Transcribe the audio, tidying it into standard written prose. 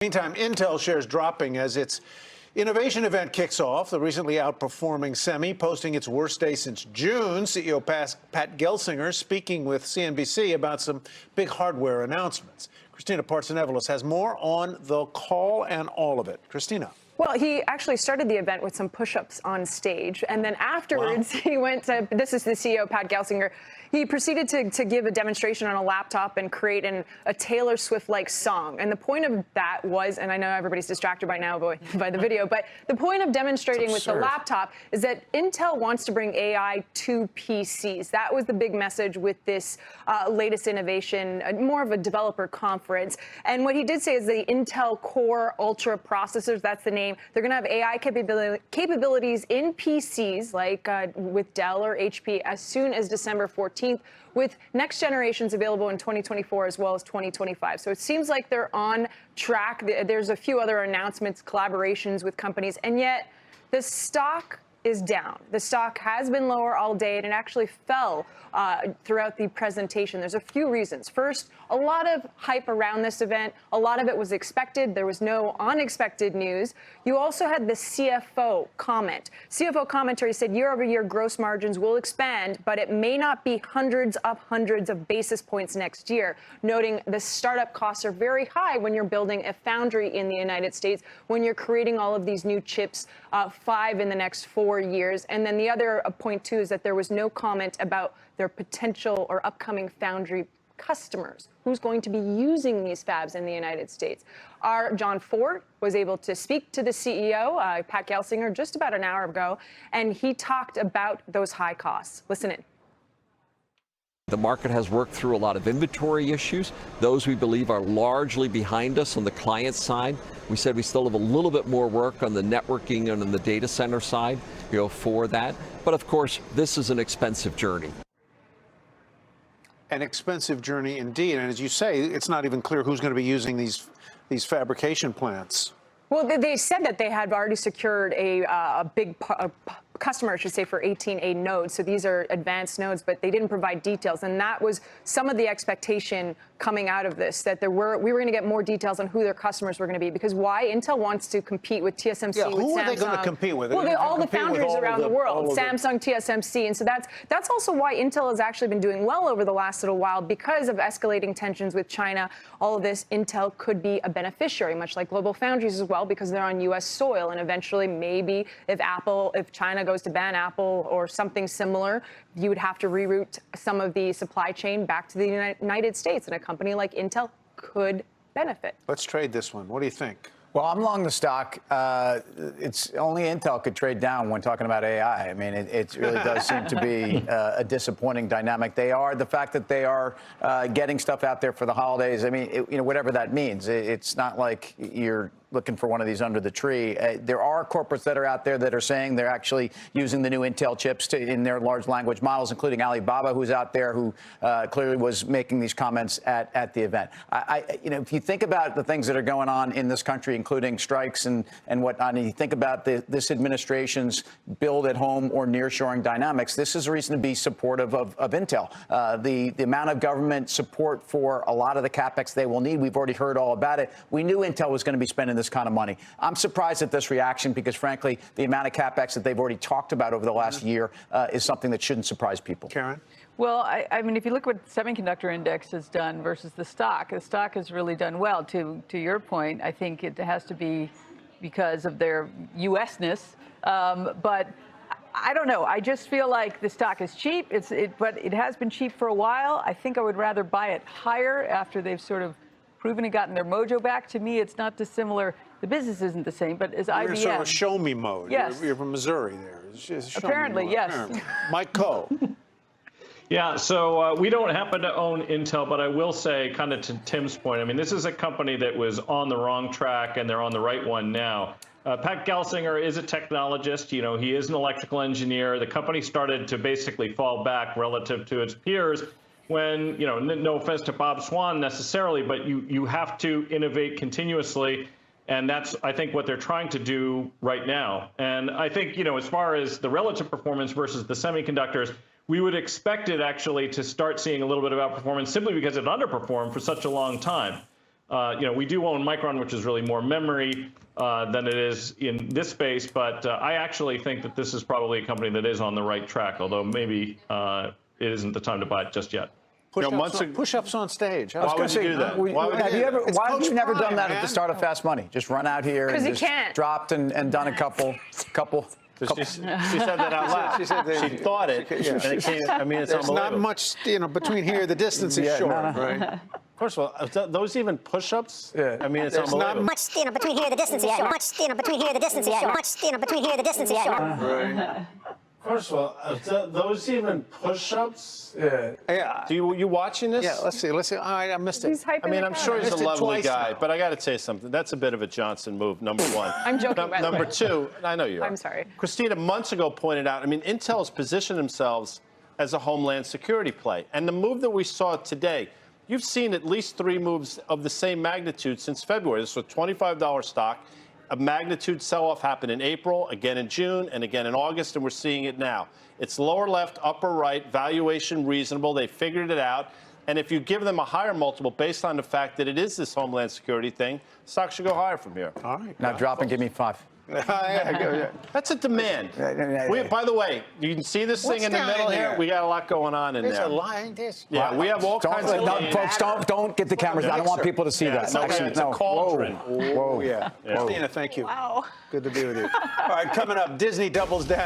Meantime, Intel shares dropping as its innovation event kicks off. The recently outperforming semi posting its worst day since June. CEO Pat Gelsinger speaking with CNBC about some big hardware announcements. Christina Partsinevelos has more on the call and all of it. Christina. Well, he actually started the event with some push-ups on stage, and then afterwards he went to, this is the CEO, Pat Gelsinger, he proceeded to give a demonstration on a laptop and create a Taylor Swift-like song. And the point of that was, and I know everybody's distracted by now by the video, but the point of demonstrating with the laptop is that Intel wants to bring AI to PCs. That was the big message with this latest innovation, more of a developer conference. And what he did say is the Intel Core Ultra processors, that's the name, they're going to have AI capabilities in PCs like with Dell or HP as soon as December 14th, with next generations available in 2024 as well as 2025. So it seems like they're on track. There's a few other announcements, collaborations with companies, and yet the stock is down. The stock has been lower all day, and it actually fell throughout the presentation. There's a few reasons. First, a lot of hype around this event. A lot of it was expected. There was no unexpected news. You also had the CFO comment. CFO commentary said year-over-year gross margins will expand, but it may not be hundreds of basis points next year, noting the startup costs are very high when you're building a foundry in the United States, when you're creating all of these new chips, 5 in the next 4 years. And then the other point, too, is that there was no comment about their potential or upcoming foundry customers. Who's going to be using these fabs in the United States? Our John Ford was able to speak to the CEO, Pat Gelsinger, just about an hour ago, and he talked about those high costs. Listen in. The market has worked through a lot of inventory issues. Those we believe are largely behind us on the client side. We said we still have a little bit more work on the networking and on the data center side, for that. But of course, this is an expensive journey. An expensive journey indeed. And as you say, it's not even clear who's going to be using these fabrication plants. Well, they said that they had already secured a big customer, I should say, for 18A nodes. So these are advanced nodes, but they didn't provide details. And that was some of the expectation coming out of this, that we were going to get more details on who their customers were going to be. Because why? Intel wants to compete with TSMC, with Samsung. Who are they going to compete with? Well, all the foundries around the world, Samsung, TSMC. And so that's also why Intel has actually been doing well over the last little while, because of escalating tensions with China. All of this, Intel could be a beneficiary, much like Global Foundries as well, because they're on U.S. soil. And eventually, maybe if China goes to ban Apple or something similar, you would have to reroute some of the supply chain back to the United States, and a company like Intel could benefit. Let's trade this one. What do you think? Well, I'm long the stock. It's only Intel could trade down when talking about AI. I mean, it really does seem to be a disappointing dynamic. The fact that they are getting stuff out there for the holidays. I mean, whatever that means. It's not like you're looking for one of these under the tree. There are corporates that are out there that are saying they're actually using the new Intel chips in their large language models, including Alibaba, who's out there, who clearly was making these comments at the event. If you think about the things that are going on in this country, including strikes and whatnot, and you think about this administration's build at home or nearshoring dynamics, this is a reason to be supportive of Intel. The amount of government support for a lot of the capex they will need, we've already heard all about it. We knew Intel was going to be spending this kind of money. I'm surprised at this reaction because, frankly, the amount of capex that they've already talked about over the last year is something that shouldn't surprise people. Karen? Well, I mean, if you look at what the semiconductor index has done versus the stock has really done well. To your point, I think it has to be because of their U.S.-ness. But I don't know. I just feel like the stock is cheap. But it has been cheap for a while. I think I would rather buy it higher after they've sort of proven and gotten their mojo back. To me, it's not dissimilar. The business isn't the same, but as IBM. You're sort of show me mode. Yes. You're from Missouri there. It's just apparently, yes. Apparently. Mike Coe. Yeah, so we don't happen to own Intel, but I will say, kind of to Tim's point, I mean, this is a company that was on the wrong track, and they're on the right one now. Pat Gelsinger is a technologist. He is an electrical engineer. The company started to basically fall back relative to its peers when, no offense to Bob Swan necessarily, but you have to innovate continuously. And that's, I think, what they're trying to do right now. And I think, as far as the relative performance versus the semiconductors, we would expect it actually to start seeing a little bit of outperformance simply because it underperformed for such a long time. We do own Micron, which is really more memory than it is in this space. But I actually think that this is probably a company that is on the right track, although maybe it isn't the time to buy it just yet. Push-ups on stage. Why would you do that? Why have you never done that at the start of man. Fast Money? Just run out here and 'Cause you just can't. dropped and done a couple. She said that out loud. She said that- She thought it, and it came. I mean, it's There's unbelievable. not much, between here, the distance is Yeah, short, no. right? First of all, those even push-ups? Yeah. I mean, it's There's not unbelievable. Much, between here, the distance is short. Much, between here, the distance is short. Much, between here, the distance is short. Right. First of all, those even push-ups? Yeah. You watching this? Yeah, let's see. All right, I missed it. He's hyping I mean, the I'm crowd. sure he's a missed it lovely twice guy, now. but I got to tell you something. That's a bit of a Johnson move, number one. I'm joking, by the Number way. two, I know you are. I'm sorry. Christina months ago pointed out, I mean, Intel's positioned themselves as a homeland security play. And the move that we saw today, you've seen at least 3 moves of the same magnitude since February. This was a $25 stock. A magnitude sell-off happened in April, again in June, and again in August, and we're seeing it now. It's lower left, upper right, valuation reasonable. They figured it out. And if you give them a higher multiple based on the fact that it is this homeland security thing, stock should go higher from here. All right. Now drop and give me 5. That's a demand. By the way, you can see this What's thing in the down middle in here. there? We got a lot going on in There's there. a line. Yeah, we have all kinds of names. Folks, don't get the cameras. I don't want people to see Yeah, that. it's okay. It's a cauldron. Whoa. Yeah. Yeah. Christina, thank you. Wow. Good to be with you. All right, coming up, Disney doubles down.